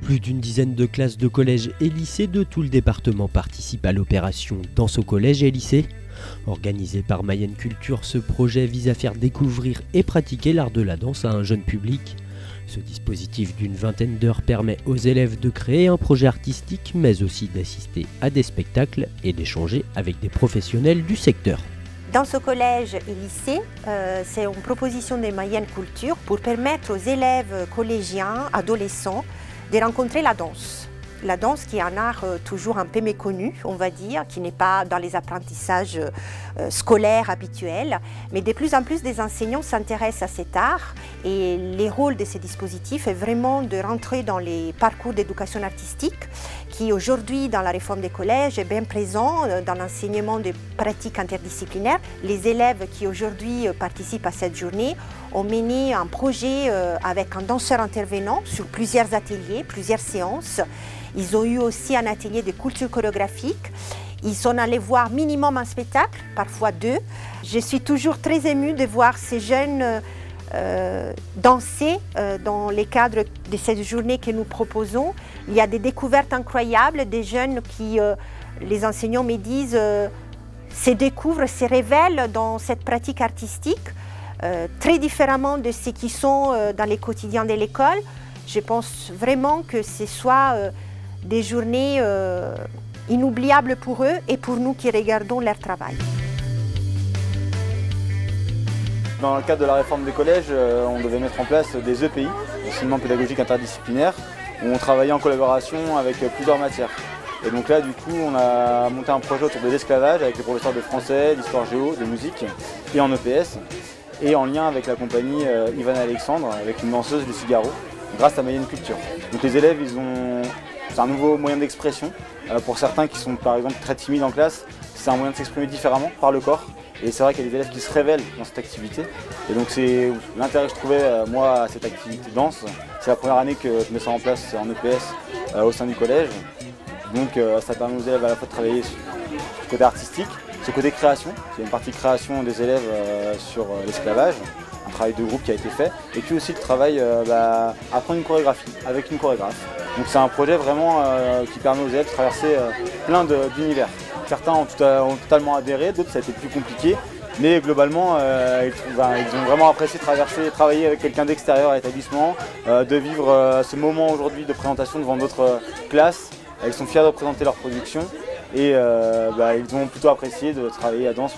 Plus d'une dizaine de classes de collège et lycées de tout le département participent à l'opération Danse au collège et lycée. Organisé par Mayenne Culture, ce projet vise à faire découvrir et pratiquer l'art de la danse à un jeune public. Ce dispositif d'une vingtaine d'heures permet aux élèves de créer un projet artistique, mais aussi d'assister à des spectacles et d'échanger avec des professionnels du secteur. Danse au collège et lycée, c'est une proposition de Mayenne Culture pour permettre aux élèves collégiens, adolescents, de rencontrer la danse. La danse qui est un art toujours un peu méconnu, on va dire, qui n'est pas dans les apprentissages scolaires habituels, mais de plus en plus des enseignants s'intéressent à cet art et le rôle de ces dispositifs est vraiment de rentrer dans les parcours d'éducation artistique qui aujourd'hui dans la réforme des collèges est bien présent dans l'enseignement de pratiques interdisciplinaires. Les élèves qui aujourd'hui participent à cette journée ont mené un projet avec un danseur intervenant sur plusieurs ateliers, plusieurs séances. Ils ont eu aussi un atelier de culture chorégraphique. Ils sont allés voir minimum un spectacle, parfois deux. Je suis toujours très émue de voir ces jeunes danser dans les cadres de cette journée que nous proposons. Il y a des découvertes incroyables, des jeunes qui, les enseignants me disent, se découvrent, se révèlent dans cette pratique artistique, très différemment de ce qui sont dans les quotidiens de l'école. Je pense vraiment que ce soit des journées inoubliables pour eux et pour nous qui regardons leur travail. Dans le cadre de la réforme des collèges, on devait mettre en place des EPI, enseignement pédagogique interdisciplinaire, où on travaillait en collaboration avec plusieurs matières. Et donc là, du coup, on a monté un projet autour de l'esclavage avec les professeurs de français, d'histoire géo, de musique et en EPS, et en lien avec la compagnie Ivan Alexandre, avec une danseuse du Figaro, grâce à Mayenne Culture. Donc les élèves, c'est un nouveau moyen d'expression. Pour certains qui sont par exemple très timides en classe, c'est un moyen de s'exprimer différemment par le corps. Et c'est vrai qu'il y a des élèves qui se révèlent dans cette activité. Et donc c'est l'intérêt que je trouvais moi à cette activité danse. C'est la première année que je mets ça en place en EPS au sein du collège. Donc ça permet aux élèves à la fois de travailler sur le côté artistique, ce côté création. Il y a une partie création des élèves sur l'esclavage, un travail de groupe qui a été fait. Et puis aussi le travail apprendre une chorégraphie avec une chorégraphe. Donc c'est un projet vraiment qui permet aux élèves de traverser plein d'univers. Certains ont totalement adhéré, d'autres ça a été plus compliqué. Mais globalement, ils ont vraiment apprécié travailler avec quelqu'un d'extérieur à l'établissement, de vivre ce moment aujourd'hui de présentation devant d'autres classes. Ils sont fiers de présenter leur production et ils ont plutôt apprécié de travailler à danse.